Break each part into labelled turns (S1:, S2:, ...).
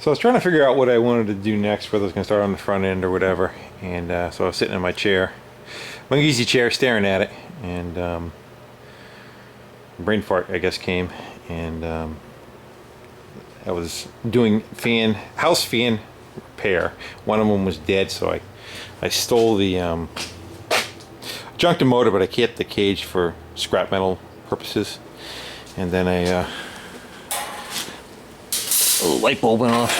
S1: So I was trying to figure out what I wanted to do next, whether I was going to start on the front end or whatever. And so I was sitting in my chair, my easy chair, staring at it, and brain fart, I guess, came, and I was doing house fan repair. One of them was dead, so I stole the junked the motor, but I kept the cage for scrap metal purposes. And then a light bulb went off,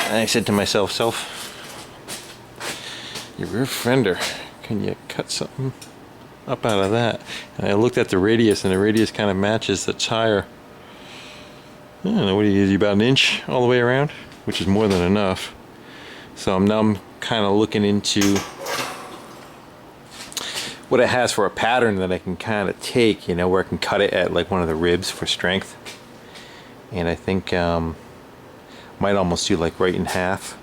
S1: and I said to myself, your rear fender, can you cut something up out of that? And I looked at the radius, and the radius kind of matches the tire. I don't know, what do you use, about an inch all the way around, which is more than enough. So now I'm kind of looking into what it has for a pattern that I can kind of take, you know, where I can cut it at like one of the ribs for strength. And I think might almost do like right in half,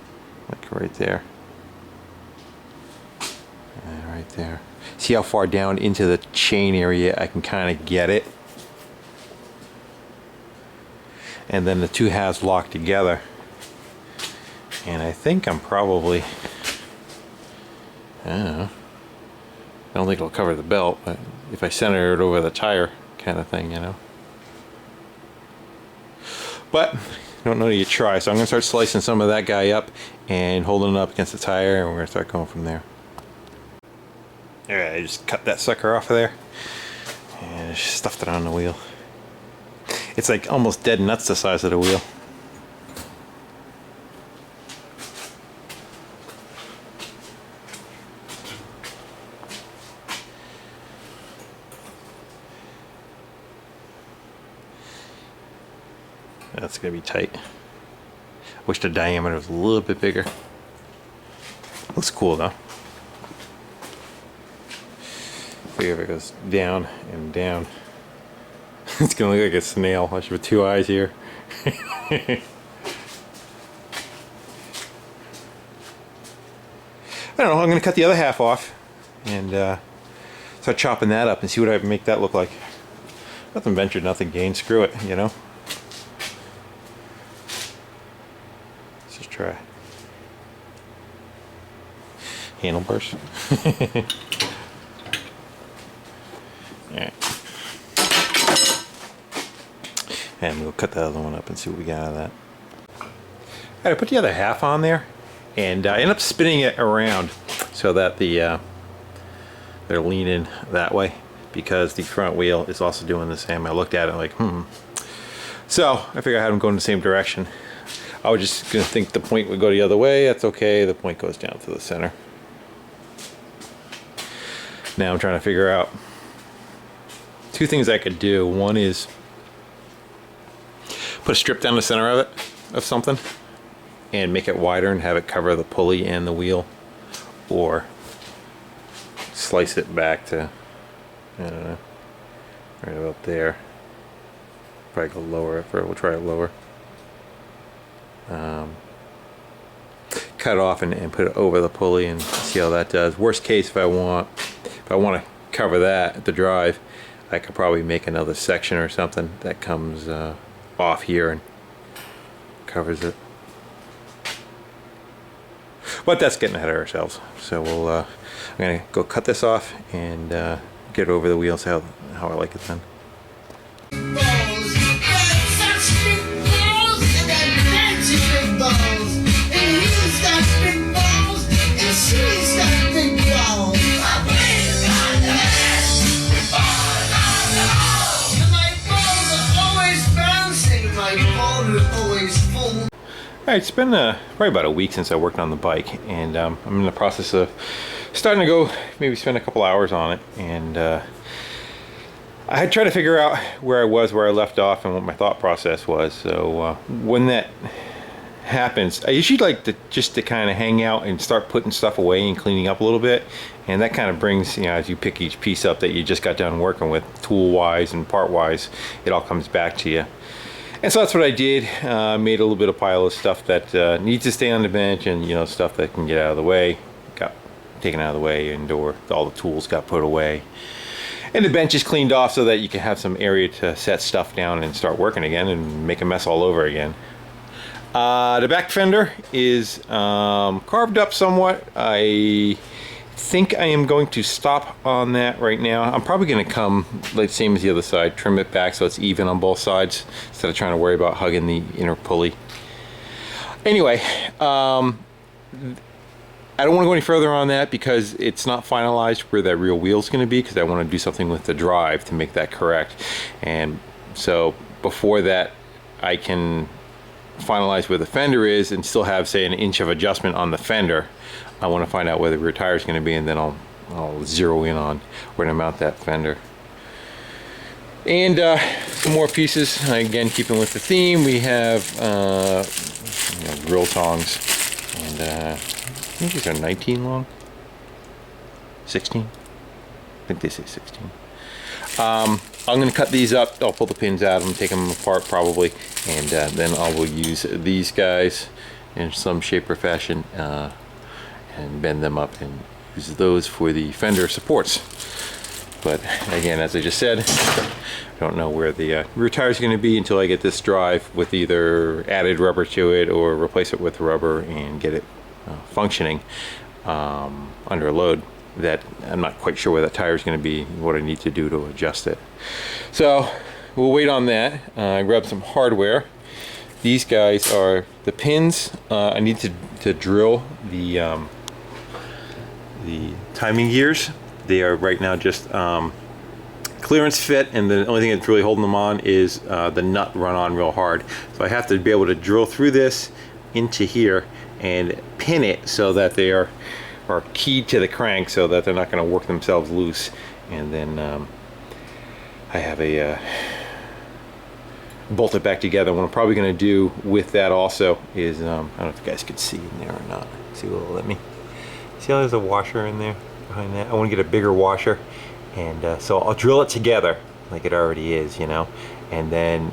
S1: like right there. And right there. See how far down into the chain area I can kind of get it. And then the two halves lock together. And I think I'm probably, I don't know, I don't think it'll cover the belt, but if I center it over the tire kind of thing, you know. But don't know till you try, so I'm going to start slicing some of that guy up and holding it up against the tire, and we're going to start going from there. Alright, I just cut that sucker off of there and just stuffed it on the wheel. It's like almost dead nuts the size of the wheel. That's gonna be tight. Wish the diameter was a little bit bigger. Looks cool though. Figure if it goes down and down, it's gonna look like a snail. I should have 2 eyes here. I don't know. I'm gonna cut the other half off and start chopping that up and see what I can make that look like. Nothing ventured, nothing gained. Screw it, you know. Try handlebars. Alright. And we'll cut the other one up and see what we got out of that. Alright, I put the other half on there and I end up spinning it around so that they're leaning that way, because the front wheel is also doing the same. I looked at it like, So I figured I had them going the same direction. I was just going to think the point would go the other way. That's okay. The point goes down to the center. Now I'm trying to figure out 2 things I could do. One is put a strip down the center of it, of something, and make it wider and have it cover the pulley and the wheel. Or slice it back to, I don't know, right about there. Probably go lower at first. We'll try it lower. Cut off and put it over the pulley and see how that does. Worst case, if I want to cover that at the drive, I could probably make another section or something that comes off here and covers it. But that's getting ahead of ourselves. So we'll I'm gonna go cut this off and get it over the wheels how I like it then. Alright, it's been probably about a week since I worked on the bike, and I'm in the process of starting to go maybe spend a couple hours on it, and I had tried to figure out where I was, where I left off, and what my thought process was. So when that happens, I usually like to kind of hang out and start putting stuff away and cleaning up a little bit, and that kind of brings, you know, as you pick each piece up that you just got done working with, tool wise and part wise, it all comes back to you. And so that's what I did. Made a little bit of pile of stuff that needs to stay on the bench, and, you know, stuff that can get out of the way got taken out of the way, and or all the tools got put away. And the bench is cleaned off so that you can have some area to set stuff down and start working again and make a mess all over again. The back fender is carved up somewhat. I think I am going to stop on that right now. I'm probably going to come like same as the other side, trim it back so it's even on both sides instead of trying to worry about hugging the inner pulley. Anyway, I don't want to go any further on that because it's not finalized where that real wheel is going to be, because I want to do something with the drive to make that correct. And so before that, I can finalize where the fender is and still have, say, 1 inch of adjustment on the fender. I want to find out where the rear tire is going to be, and then I'll zero in on where to mount that fender. And some more pieces, again keeping with the theme. We have grill tongs, and I think these are 19 long, 16. I think they say 16. I'm going to cut these up. I'll pull the pins out and take them apart probably, and then I will use these guys in some shape or fashion and bend them up and use those for the fender supports. But again, as I just said, I don't know where the rear tire is going to be until I get this drive with either added rubber to it or replace it with rubber and get it functioning under a load. That I'm not quite sure where that tire is going to be, what I need to do to adjust it. So we'll wait on that. I grabbed some hardware. These guys are the pins. I need to drill the timing gears. They are right now just clearance fit, and the only thing that's really holding them on is the nut run on real hard. So I have to be able to drill through this into here and pin it so that they are keyed to the crank so that they're not going to work themselves loose. And then I have a bolt it back together. What I'm probably going to do with that also is I don't know if you guys can see in there or not. See what it'll let me. See how there's a washer in there behind that? I want to get a bigger washer, and so I'll drill it together like it already is, you know, and then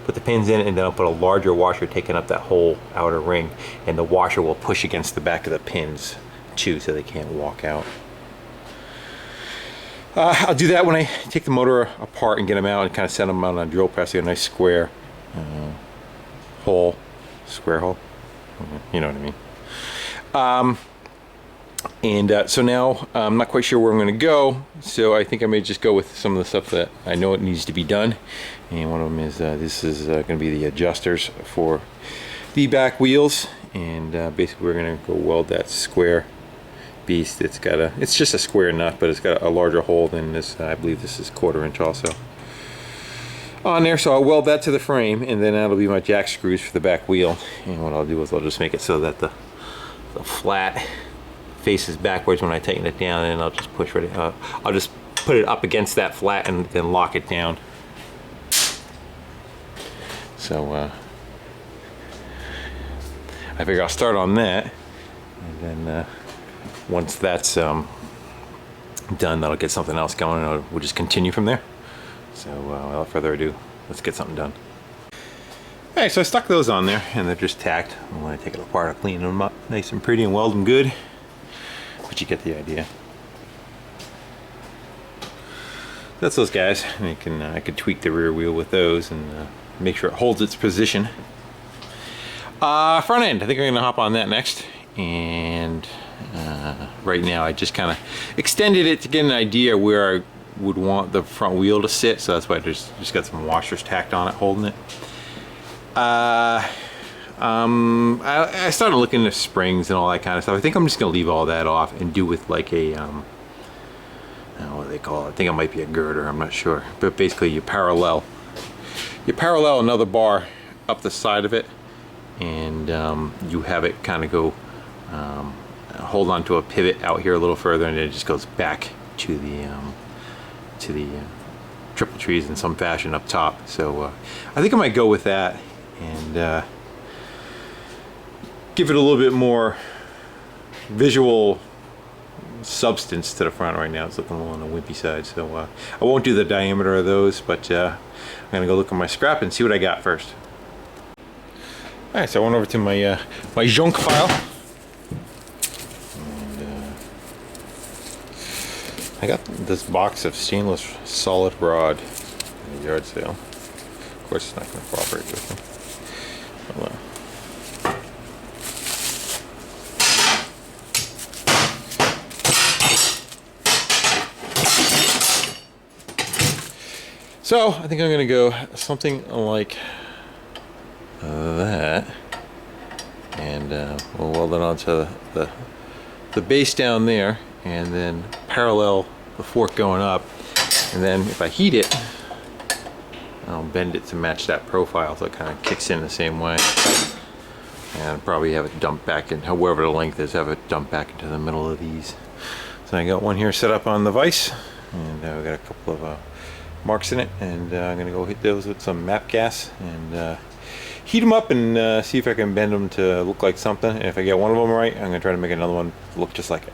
S1: put the pins in, and then I'll put a larger washer taking up that whole outer ring, and the washer will push against the back of the pins too, so they can't walk out. I'll do that when I take the motor apart and get them out and kind of set them out on a drill press. Get a nice square hole, square hole. You know what I mean. And so now I'm not quite sure where I'm going to go, so I think I may just go with some of the stuff that I know it needs to be done. And one of them is this is going to be the adjusters for the back wheels, and basically we're going to go weld that square beast. It's just a square nut, but it's got a larger hole than this. I believe this is 1/4 inch also on there, so I'll weld that to the frame, and then that'll be my jack screws for the back wheel. And what I'll do is I'll just make it so that the flat faces backwards when I tighten it down, and I'll just push right up. I'll just put it up against that flat and then lock it down. So I figure I'll start on that, and then once that's done, that'll get something else going, and we'll just continue from there. So without further ado, let's get something done. Alright, so I stuck those on there, and they're just tacked. And when I take it apart, I'll clean them up nice and pretty and weld them good. But you get the idea. That's those guys. And I can tweak the rear wheel with those and make sure it holds its position. Front end, I think I'm going to hop on that next. And right now I just kind of extended it to get an idea where I would want the front wheel to sit. So that's why I just got some washers tacked on it, holding it. I started looking at springs and all that kind of stuff. I think I'm just going to leave all that off and do with like a, what do they call it? I think it might be a girder, I'm not sure. But basically you parallel another bar up the side of it, and you have it kind of go, hold on to a pivot out here a little further, and it just goes back to the triple trees in some fashion up top. So I think I might go with that, and give it a little bit more visual substance to the front. Right now it's looking a little on the wimpy side, so I won't do the diameter of those, but I'm gonna go look at my scrap and see what I got first. Alright, so I went over to my my junk pile, and I got this box of stainless solid rod in a yard sale. Of course it's not going to cooperate with me. Well, So I think I'm gonna go something like that, and we'll weld it onto the base down there, and then parallel the fork going up, and then if I heat it, I'll bend it to match that profile so it kind of kicks in the same way, and probably have it dump back in, however the length is, have it dump back into the middle of these. So I got one here set up on the vise, and we got a couple of marks in it, and I'm gonna go hit those with some MAP gas and heat them up and see if I can bend them to look like something. And if I get one of them right, I'm gonna try to make another one look just like it.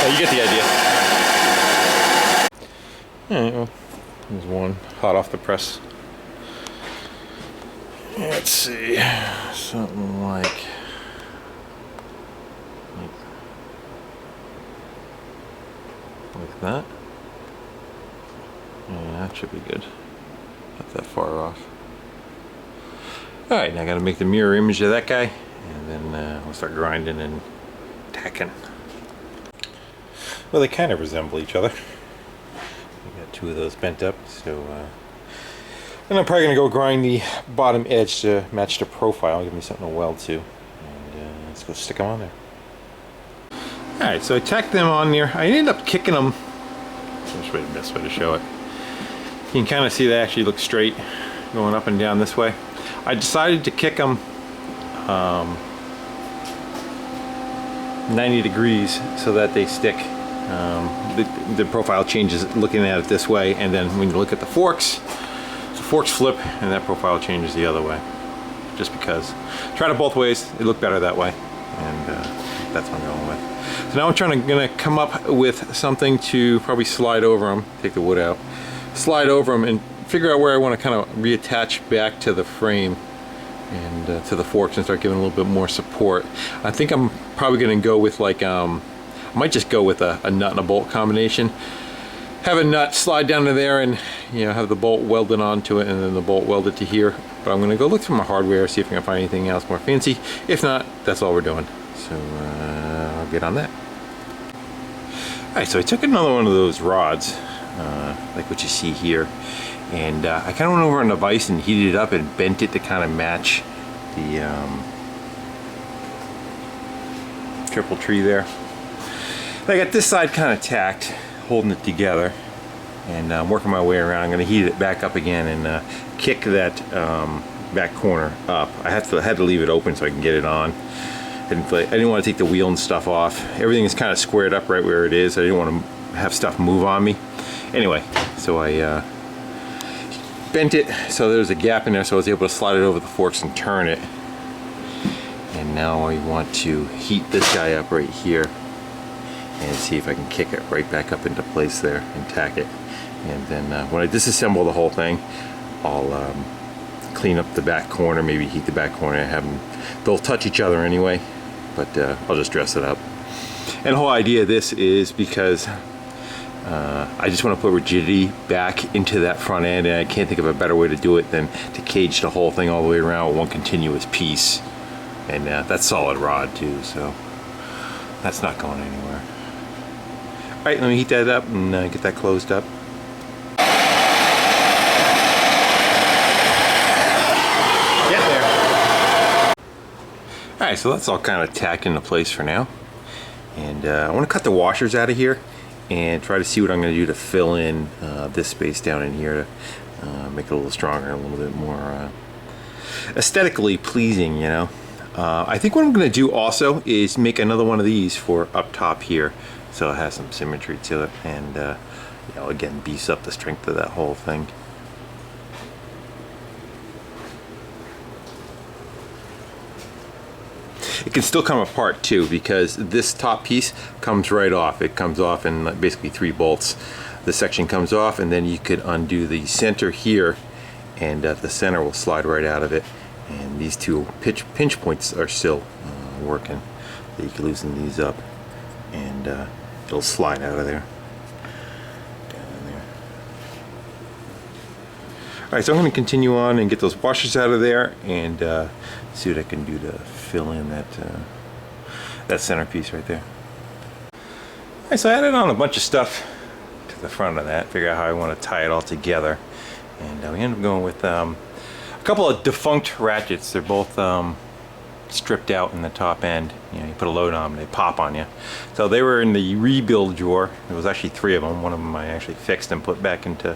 S1: You get the idea. Alright, well, there's one hot off the press. Let's see, something like that. Yeah, that should be good. Not that far off. Alright, now I gotta make the mirror image of that guy, and then we'll start grinding and tacking. Well, they kind of resemble each other. I got two of those bent up, so and I'm probably gonna go grind the bottom edge to match the profile, give me something to weld to, and let's go stick them on there. All right, so I tacked them on there. I ended up kicking them. That's the best way to show it. You can kind of see they actually look straight, going up and down this way. I decided to kick them 90 degrees so that they stick. The profile changes looking at it this way, and then when you look at the forks flip and that profile changes the other way, just because. Tried it both ways, it looked better that way, and that's what I'm going with. So now I'm gonna come up with something to probably slide over them, take the wood out, slide over them, and figure out where I want to kind of reattach back to the frame and to the forks and start giving a little bit more support. I think I'm probably going to go with like I might just go with a nut and a bolt combination. Have a nut slide down to there, and have the bolt welded onto it, and then the bolt welded to here. But I'm going to go look through my hardware, see if I can find anything else more fancy. If not, that's all we're doing. So I'll get on that. All right, so I took another one of those rods, like what you see here, and I kind of went over on the vise and heated it up and bent it to kind of match the triple tree there. I got this side kind of tacked, holding it together, and I'm working my way around. I'm going to heat it back up again and kick that back corner up. I had to leave it open so I can get it on. I didn't want to take the wheel and stuff off. Everything is kind of squared up right where it is. I didn't want to have stuff move on me. Anyway, so I bent it so there's a gap in there, so I was able to slide it over the forks and turn it. And now I want to heat this guy up right here and see if I can kick it right back up into place there and tack it. And then when I disassemble the whole thing, I'll clean up the back corner, maybe heat the back corner, have them, they'll touch each other anyway, but I'll just dress it up. And the whole idea of this is because I just want to put rigidity back into that front end, and I can't think of a better way to do it than to cage the whole thing all the way around with one continuous piece. And that's solid rod too, so that's not going anywhere. Alright, let me heat that up and get that closed up. Get there. Alright, so that's all kind of tacked into place for now. And I want to cut the washers out of here and try to see what I'm going to do to fill in this space down in here to make it a little stronger, a little bit more aesthetically pleasing, I think what I'm going to do also is make another one of these for up top here, so it has some symmetry to it, and you know, again, beefs up the strength of that whole thing. It can still come apart too, because this top piece comes right off. It comes off in basically 3 bolts. The section comes off, and then you could undo the center here, and the center will slide right out of it. And these two pinch points are still working. So you can loosen these up, and it'll slide out of there. Down in there. All right, so I'm going to continue on and get those washers out of there, and see what I can do to fill in that centerpiece right there. All right, so I added on a bunch of stuff to the front of that, figure out how I want to tie it all together, and we ended up going with a couple of defunct ratchets. They're both stripped out in the top end. You know, you put a load on them, they pop on you. So they were in the rebuild drawer. There was actually 3 of them. One of them I actually fixed and put back into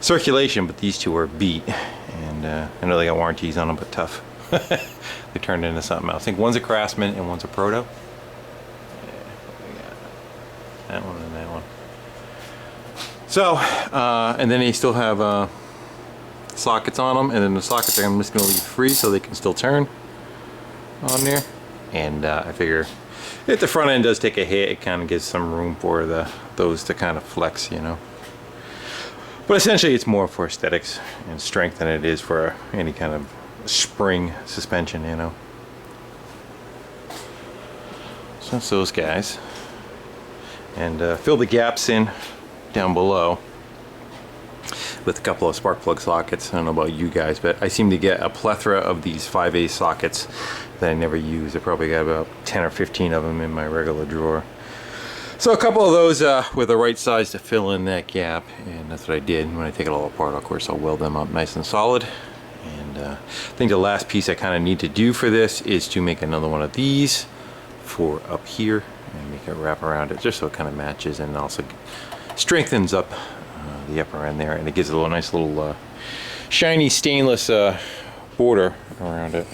S1: circulation, but these 2 are beat, and I know they got warranties on them, but tough. They turned into something else. I think one's a Craftsman and one's a Proto. Yeah, that one and that one. So, and then they still have sockets on them, and then the sockets I'm just going to leave free so they can still turn on there. And I figure if the front end does take a hit, it kind of gives some room for those to kind of flex, you know. But essentially it's more for aesthetics and strength than it is for any kind of spring suspension, you know. So that's those guys. And fill the gaps in down below with a couple of spark plug sockets. I don't know about you guys, but I seem to get a plethora of these 5A sockets that I never use. I probably got about 10 or 15 of them in my regular drawer. So a couple of those with the right size to fill in that gap, and that's what I did. When I take it all apart, of course, I'll weld them up nice and solid. And I think the last piece I kind of need to do for this is to make another one of these for up here and make it wrap around it, just so it kind of matches and also strengthens up the upper end there, and it gives it a nice little shiny stainless border around it.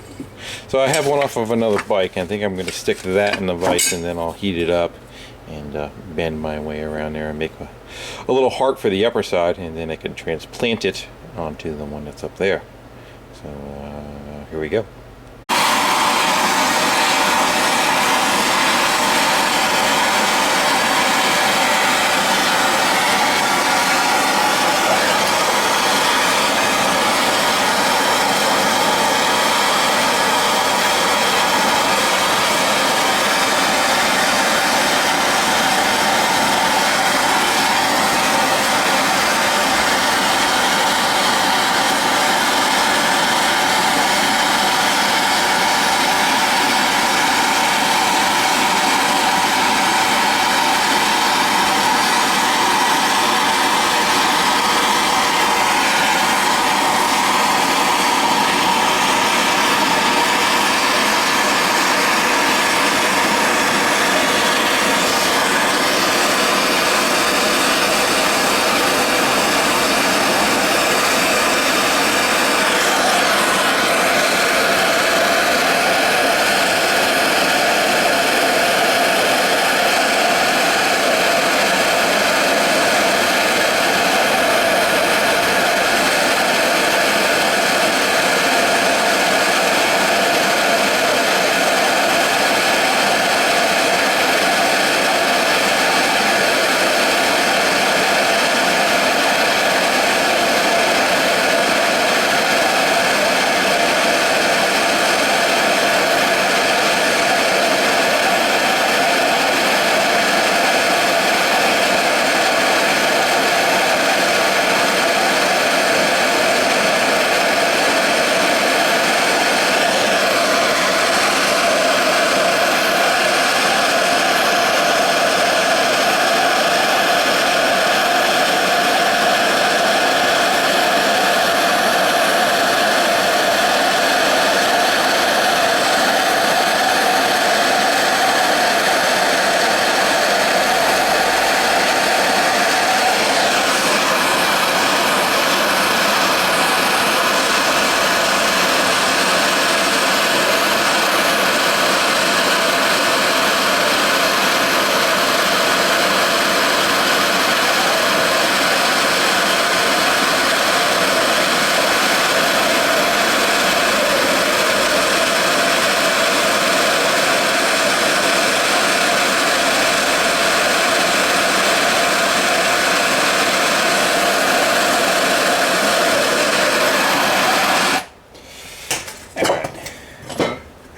S1: So I have one off of another bike, and I think I'm going to stick that in the vise, and then I'll heat it up and bend my way around there and make a little heart for the upper side, and then I can transplant it onto the one that's up there. So here we go.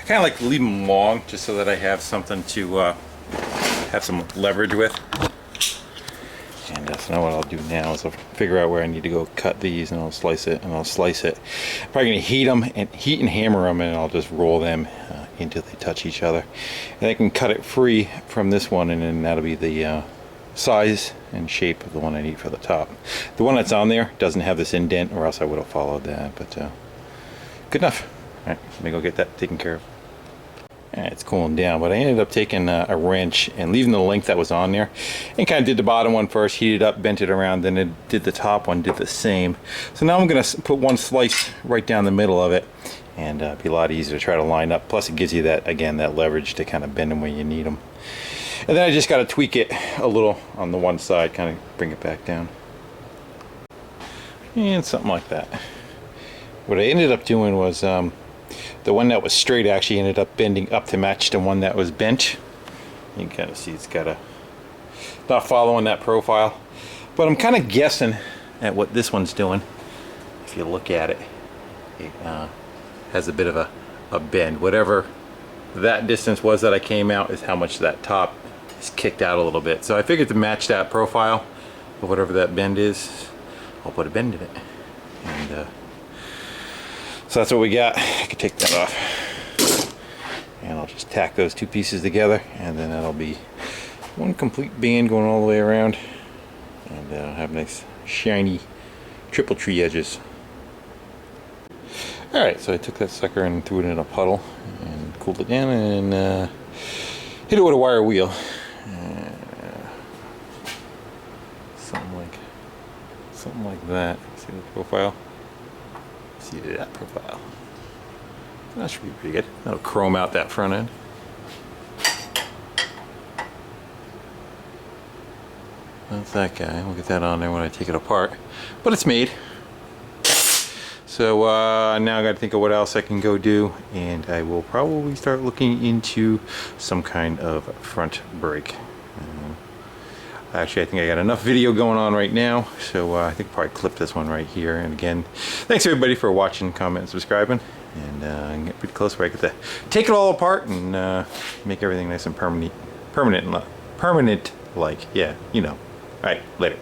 S1: kind of like to leave them long just so that I have something to have some leverage with. And so now what I'll do now is I'll figure out where I need to go cut these, and I'll slice it, and I'll slice it. I'm probably going to heat and hammer them, and I'll just roll them until they touch each other. And I can cut it free from this one, and then that'll be the size and shape of the one I need for the top. The one that's on there doesn't have this indent, or else I would have followed that, but good enough. All right, let me go get that taken care of. It's cooling down, but I ended up taking a wrench and leaving the length that was on there, and kind of did the bottom one first, heated up, bent it around, then it did the top one, did the same. So now I'm going to put one slice right down the middle of it, and be a lot easier to try to line up. Plus it gives you that, again, that leverage to kind of bend them where you need them. And then I just got to tweak it a little on the one side, kind of bring it back down. And something like that. What I ended up doing was the one that was straight actually ended up bending up to match the one that was bent. You can kind of see it's got a not following that profile, but I'm kind of guessing at what this one's doing. If you look at it, it has a bit of a bend. Whatever that distance was that I came out is how much that top is kicked out a little bit. So I figured to match that profile of whatever that bend is, I'll put a bend in it. And so that's what we got. I can take that off, and I'll just tack those two pieces together, and then that'll be one complete band going all the way around, and have nice shiny triple tree edges. Alright, so I took that sucker and threw it in a puddle and cooled it down, and hit it with a wire wheel. Something like that. See the profile? See that profile. That should be pretty good. That'll chrome out that front end. That's that guy. We'll get that on there when I take it apart. But it's made. So now I got to think of what else I can go do, and I will probably start looking into some kind of front brake. Actually, I think I got enough video going on right now, so I think I'll probably clip this one right here. And again, thanks everybody for watching, commenting, and subscribing. And get pretty close where I get to take it all apart and make everything nice and permanent like, yeah, you know. All right, later.